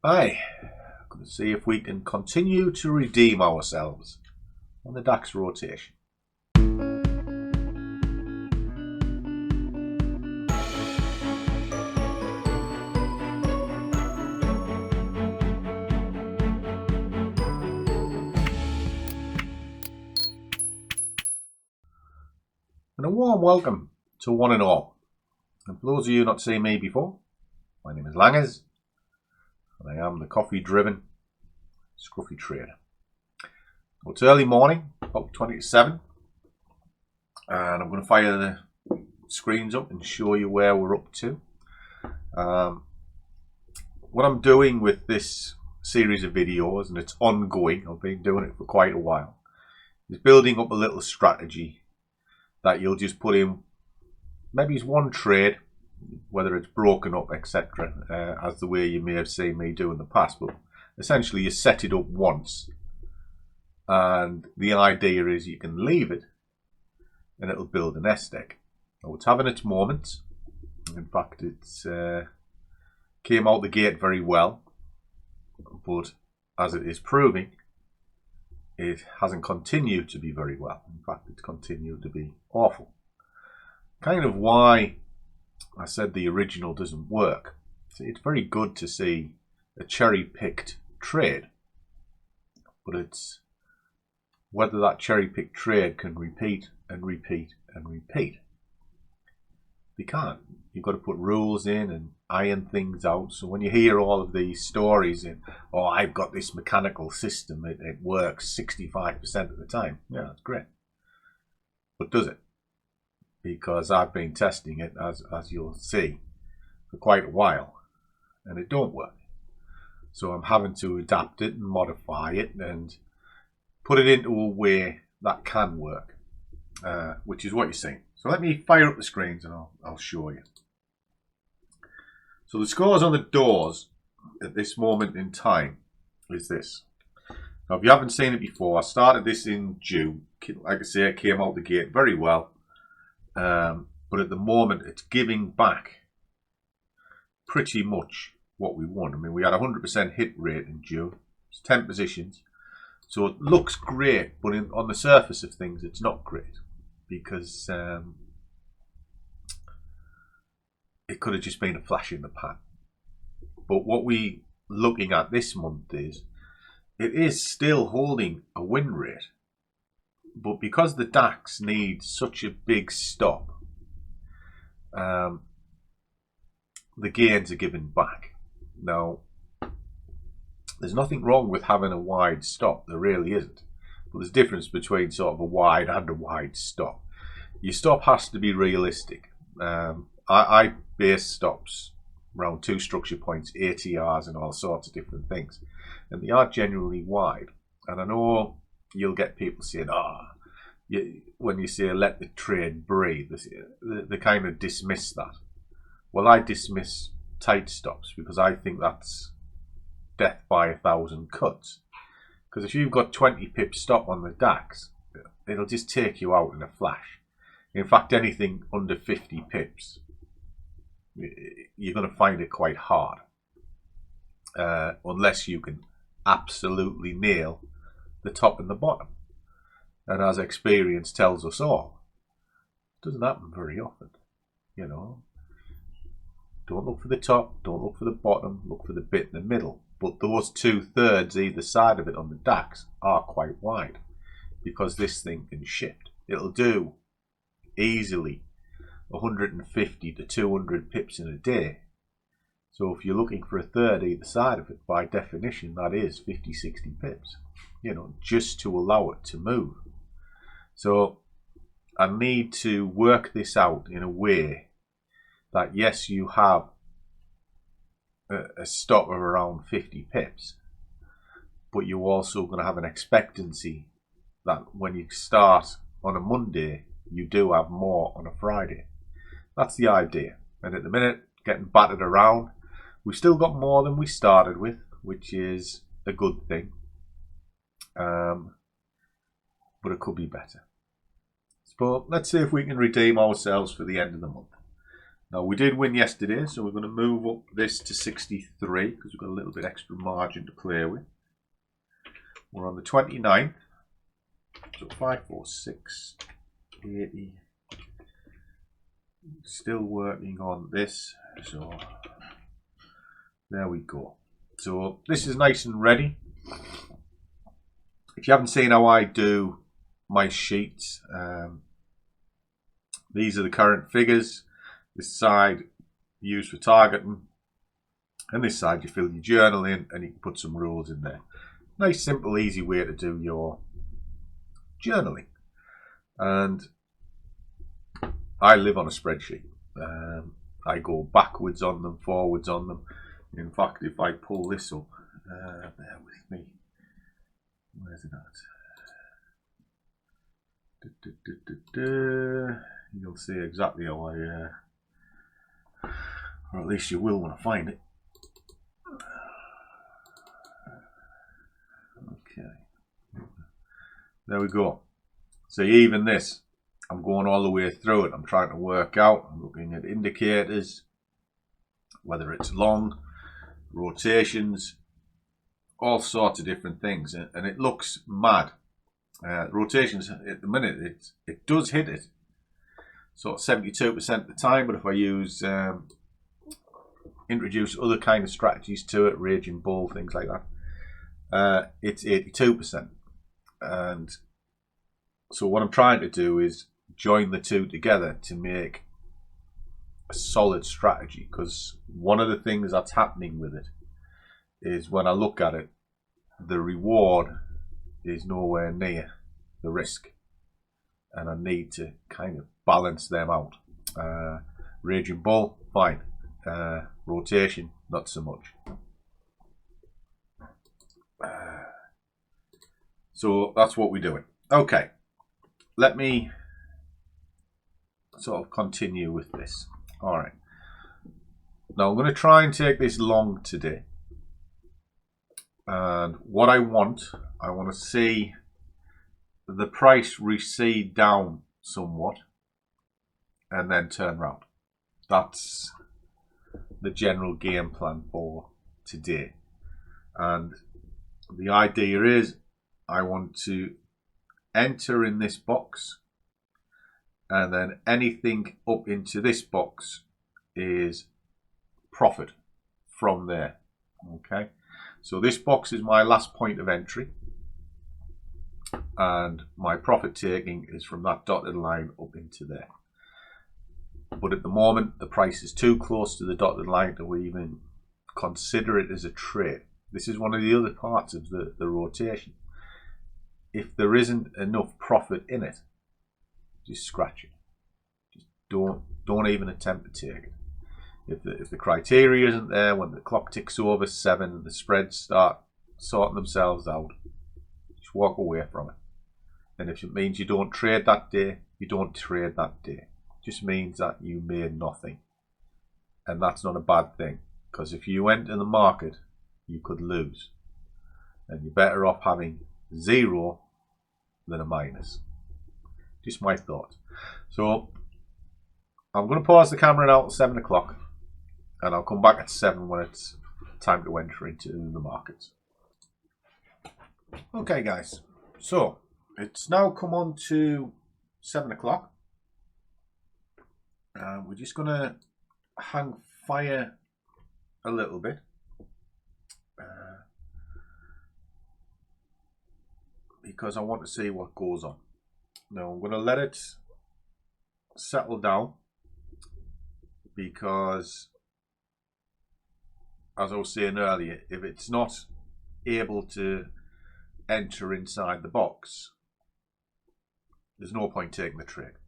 Hi, going to see if we can continue to redeem ourselves on the DAX rotation. And a warm welcome to one and all. And for those of you not seen me before, my name is Langers, and I am the coffee-driven scruffy trader. Well, it's early morning, about 20 to 7, and I'm going to fire the screens up and show you where we're up to. What I'm doing with this series of videos, and it's ongoing, I've been doing it for quite a while, is building up a little strategy that you'll just put in maybe it's one trade, whether it's broken up, etc., as the way you may have seen me do in the past. But essentially you set it up once, and the idea is you can leave it and it'll build a nest egg. Now it's having its moments. In fact, it's came out the gate very well, but as it is proving, it hasn't continued to be very well. In fact, it's continued to be awful. Kind of why I said the original doesn't work. See, it's very good to see a cherry-picked trade, but it's whether that cherry-picked trade can repeat and repeat and repeat. They can't. You've got to put rules in and iron things out. So when you hear all of these stories in, oh, I've got this mechanical system, it works 65% of the time. Yeah, that's great. But does it? Because I've been testing it, as you'll see, for quite a while, and it don't work. So I'm having to adapt it and modify it and put it into a way that can work, which is what you're seeing. So let me fire up the screens and I'll show you. So the scores on the doors at this moment in time is this. Now if you haven't seen it before, I started this in June. Like I say, it came out the gate very well. But at the moment it's giving back pretty much what we want. I mean, we had a 100% hit rate in June. It's 10 positions. So it looks great, but on the surface of things it's not great. Because it could have just been a flash in the pan. But what we're looking at this month is it is still holding a win rate. But because the DAX needs such a big stop, the gains are given back. Now, there's nothing wrong with having a wide stop. There really isn't. But there's a difference between sort of a wide and a wide stop. Your stop has to be realistic. I base stops around 2 structure points, ATRs and all sorts of different things. And they are generally wide. And I know you'll get people saying, when you say let the trade breathe, they kind of dismiss that. Well, I dismiss tight stops because I think that's death by 1,000 cuts. Because if you've got 20 pip stop on the DAX, it'll just take you out in a flash. In fact, anything under 50 pips, you're going to find it quite hard. Unless you can absolutely nail the top and the bottom. And as experience tells us all, it doesn't happen very often. You know, don't look for the top, don't look for the bottom, look for the bit in the middle. But those 2/3 either side of it on the DAX are quite wide because this thing can shift. It'll do easily 150 to 200 pips in a day. So if you're looking for a third either side of it, by definition, that is 50, 60 pips, you know, just to allow it to move. So I need to work this out in a way that, yes, you have a stop of around 50 pips, but you're also going to have an expectancy that when you start on a Monday, you do have more on a Friday. That's the idea. And at the minute, getting battered around, we've still got more than we started with, which is a good thing. But it could be better. So let's see if we can redeem ourselves for the end of the month. Now we did win yesterday, so we're going to move up this to 63 because we've got a little bit extra margin to play with. We're on the 29th, so 546, 80. Still working on this, so there we go. So this is nice and ready. If you haven't seen how I do my sheets, these are the current figures. This side used for targeting, and this side you fill your journal in and you can put some rules in there. Nice, simple, easy way to do your journaling. And I live on a spreadsheet. I go backwards on them, forwards on them. In fact, if I pull this up, bear with me. Where's it at? You'll see exactly how I, or at least you will when I find it. Okay, there we go. So even this, I'm going all the way through it. I'm trying to work out, I'm looking at indicators, whether it's long, rotations, all sorts of different things, and it looks mad. Rotations at the minute, it does hit it, so 72% of the time, but if I use introduce other kind of strategies to it, raging bull, things like that, it's 82%. And so what I'm trying to do is join the two together to make a solid strategy, because one of the things that's happening with it is when I look at it, the reward is nowhere near the risk, and I need to kind of balance them out. Raging bull, fine. Rotation, not so much. So that's what we're doing. Okay, let me sort of continue with this. All right. Now I'm going to try and take this long today. And what I want to see the price recede down somewhat and then turn around. That's the general game plan for today. And the idea is I want to enter in this box, and then anything up into this box is profit from there. Okay, so this box is my last point of entry, and my profit taking is from that dotted line up into there. But at the moment the price is too close to the dotted line to even consider it as a trade. This is one of the other parts of the rotation. If there isn't enough profit in it, just scratch it. Just don't even attempt to take it. If the criteria isn't there, when the clock ticks over 7 and the spreads start sorting themselves out, just walk away from it. And if it means you don't trade that day, you don't trade that day. It just means that you made nothing. And that's not a bad thing, because if you enter the market, you could lose. And you're better off having 0 than a minus. Just my thoughts. So I'm going to pause the camera now at 7 o'clock, and I'll come back at 7 when it's time to enter into the markets. Okay guys, so it's now come on to 7 o'clock. We're just going to hang fire a little bit. Because I want to see what goes on. Now I'm going to let it settle down, because as I was saying earlier, if it's not able to enter inside the box, there's no point taking the trade.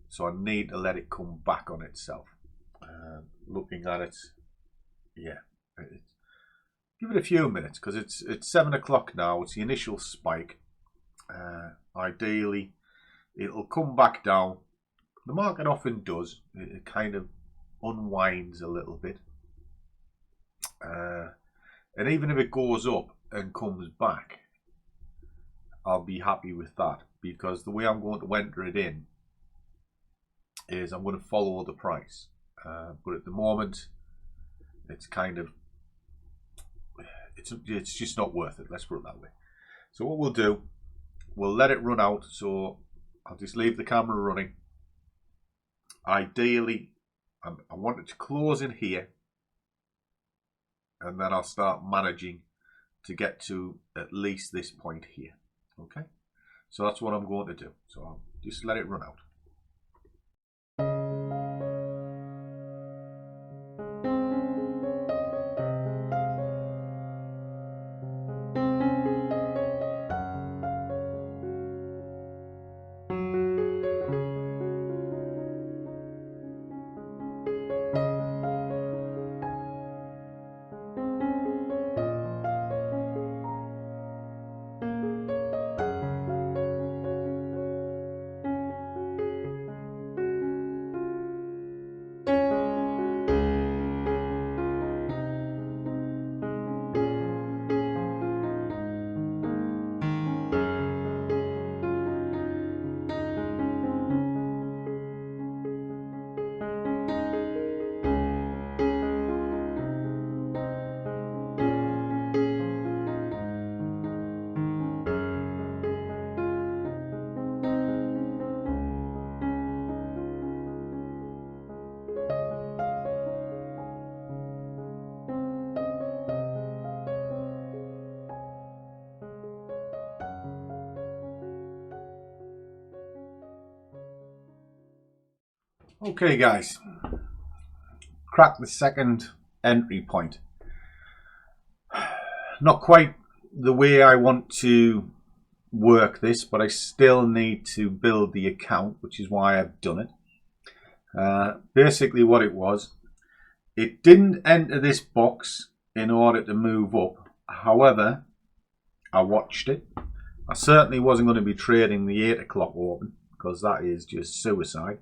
So I need to let it come back on itself. Looking at it, yeah, give it a few minutes, because it's 7 o'clock now. It's the initial spike. Ideally, it'll come back down. The market often does. It kind of unwinds a little bit. And even if it goes up and comes back, I'll be happy with that, because the way I'm going to enter it in is I'm going to follow the price. But at the moment, it's kind of, it's just not worth it. Let's put it that way. So what we'll do, we'll let it run out. So I'll just leave the camera running. Ideally, I want it to close in here, and then I'll start managing to get to at least this point here. Okay, so that's what I'm going to do. So I'll just let it run out. Okay guys, cracked the second entry point. Not quite the way I want to work this, but I still need to build the account, which is why I've done it. Basically what it was, it didn't enter this box in order to move up. However, I watched it. I certainly wasn't going to be trading the 8 o'clock open, because that is just suicide.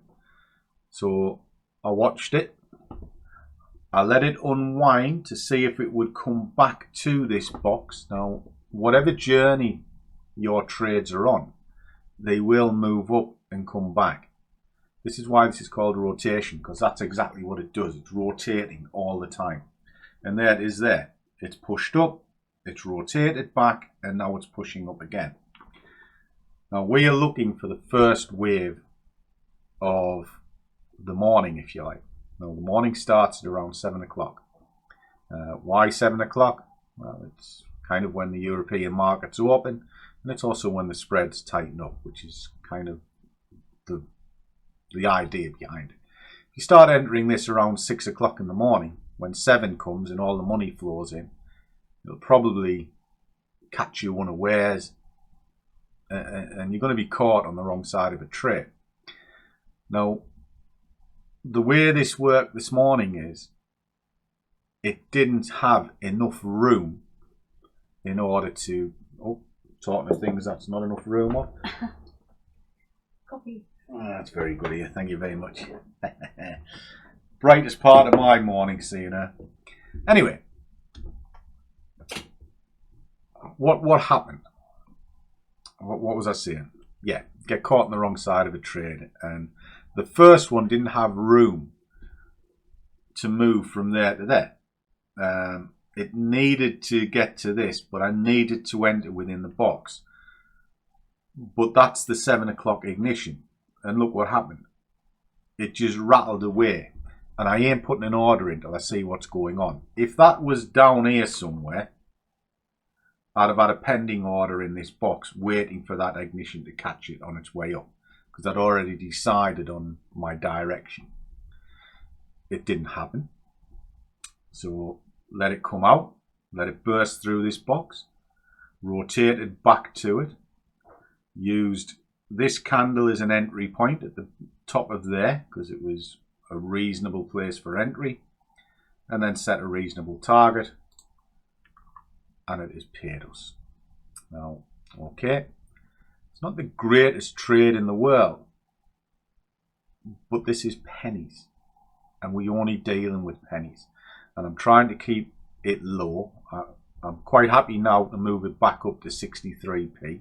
So I watched it, I let it unwind to see if it would come back to this box. Now, whatever journey your trades are on, they will move up and come back. This is why this is called rotation, because that's exactly what it does. It's rotating all the time. And there it is there. It's pushed up, it's rotated back, and now it's pushing up again. Now we are looking for the first wave of the morning, if you like. Now the morning starts at around 7 o'clock. Why 7 o'clock? Well, it's kind of when the European markets are open, and it's also when the spreads tighten up, which is kind of the idea behind it. If you start entering this around 6 o'clock in the morning, when 7 comes and all the money flows in, it'll probably catch you unawares, and you're going to be caught on the wrong side of a trade. Now, the way this worked this morning is it didn't have enough room in order to, talking of things that's not enough room of. Copy. That's very good of you, thank you very much. Brightest part of my morning, seeing her. Anyway, what happened? What was I saying? Yeah, get caught on the wrong side of a trade, and the first one didn't have room to move from there to there. It needed to get to this, but I needed to enter within the box. But that's the 7 o'clock ignition. And look what happened. It just rattled away. And I ain't putting an order in until I see what's going on. If that was down here somewhere, I'd have had a pending order in this box waiting for that ignition to catch it on its way up, because I'd already decided on my direction. It didn't happen. So let it come out, let it burst through this box, rotated back to it, used this candle as an entry point at the top of there, because it was a reasonable place for entry, and then set a reasonable target, and it has paid us. Now, okay, it's not the greatest trade in the world, but this is pennies, and we're only dealing with pennies, and I'm trying to keep it low. I'm quite happy now to move it back up to 63p.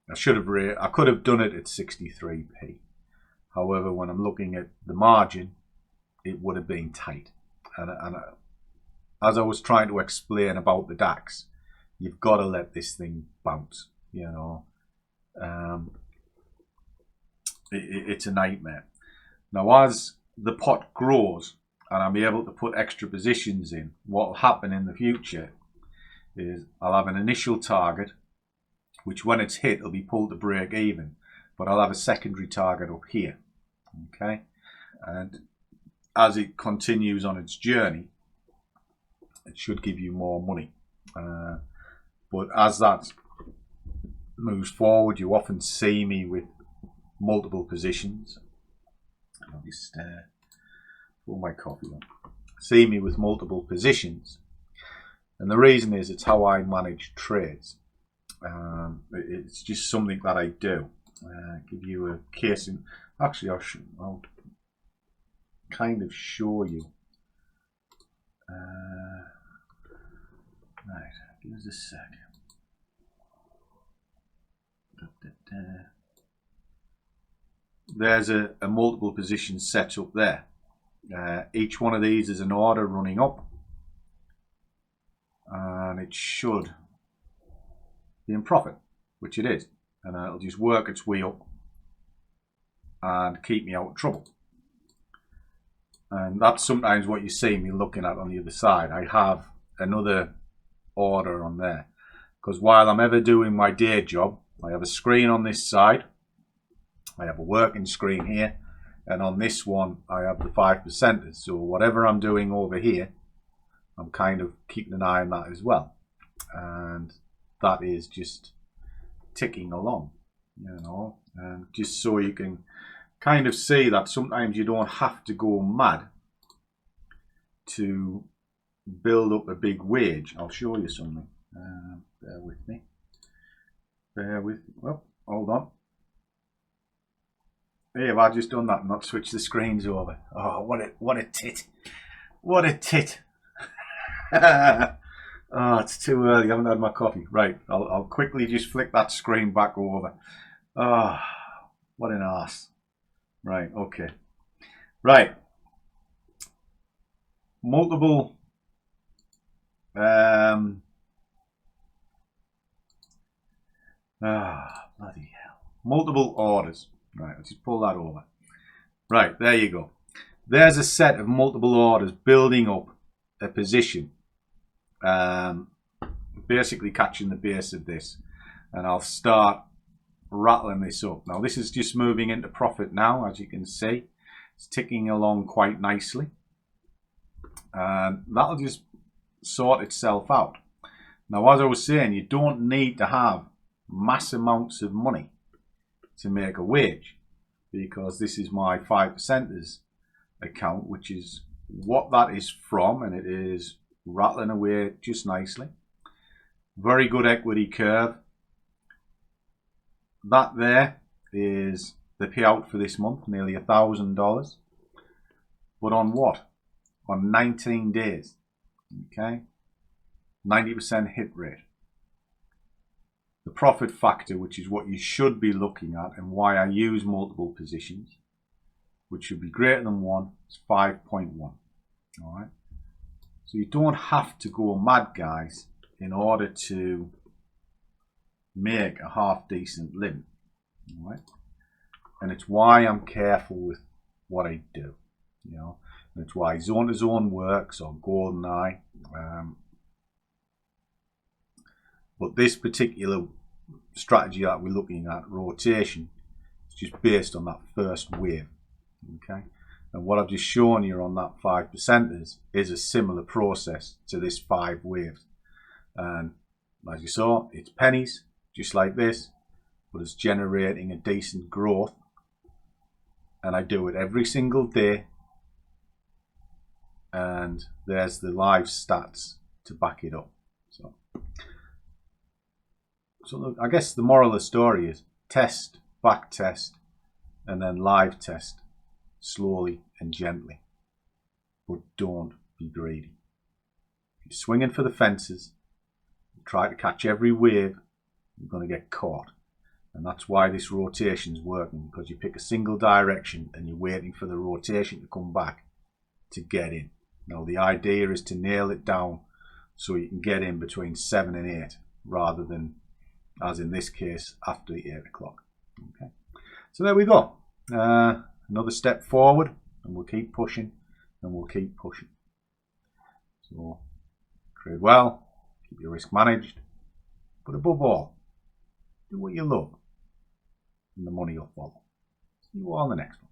I could have done it at 63p, However, when I'm looking at the margin, it would have been tight. And as I was trying to explain about the DAX, you've got to let this thing bounce, you know. It's a nightmare. Now, as the pot grows and I'm able to put extra positions in, what will happen in the future is I'll have an initial target, which when it's hit, it'll be pulled to break even, but I'll have a secondary target up here, okay? And as it continues on its journey, it should give you more money. But as that moves forward, you often see me with multiple positions. I'll just pull my coffee on. See me with multiple positions. And the reason is it's how I manage trades. It's just something that I do. Give you a case in. Actually, I'll kind of show you. Right, give us a sec. There's a multiple position set up there. Each one of these is an order running up, and it should be in profit, which it is, and it'll just work its way up and keep me out of trouble. And that's sometimes what you see me looking at on the other side. I have another order on there, because while I'm ever doing my day job, I have a screen on this side, I have a working screen here, and on this one I have the 5%ers. So whatever I'm doing over here, I'm kind of keeping an eye on that as well, and that is just ticking along, you know. And just so you can kind of see that sometimes you don't have to go mad to build up a big wage. I'll show you something. Bear with me. Well, hold on. Hey, have I just done that and not switched the screens over? Oh, what a tit. What a tit. Oh, it's too early. I haven't had my coffee. Right, I'll quickly just flick that screen back over. Oh, what an arse. Right, okay. Right. Multiple bloody hell. Multiple orders. Right, let's just pull that over. Right, there you go. There's a set of multiple orders building up a position. Basically catching the base of this. And I'll start rattling this up. Now this is just moving into profit now, as you can see. It's ticking along quite nicely. And that'll just sort itself out. Now, as I was saying, you don't need to have mass amounts of money to make a wage, because this is my 5%ers account, which is what that is from, and it is rattling away just nicely. Very good equity curve. That there is the payout for this month, nearly $1,000. But on what? On 19 days. Okay, 90% hit rate. The profit factor, which is what you should be looking at and why I use multiple positions, which should be greater than 1, is 5.1. All right. So you don't have to go mad, guys, in order to make a half decent living. All right. And it's why I'm careful with what I do. You know, and it's why zone to zone works, or golden eye. But this particular strategy that we're looking at, rotation, is just based on that first wave. Okay, and what I've just shown you on that 5%ers is a similar process to this 5 waves. And as you saw, it's pennies, just like this, but it's generating a decent growth. And I do it every single day. And there's the live stats to back it up. So look, I guess the moral of the story is test, back test, and then live test slowly and gently. But don't be greedy. If you're swinging for the fences, you try to catch every wave, you're going to get caught. And that's why this rotation is working, because you pick a single direction and you're waiting for the rotation to come back to get in. Now the idea is to nail it down so you can get in between 7 and 8 rather than, as in this case, after 8 o'clock. Okay, so there we go. Another step forward, and we'll keep pushing and we'll keep pushing. So trade well, keep your risk managed, but above all, do what you love and the money will follow. See you all in the next one.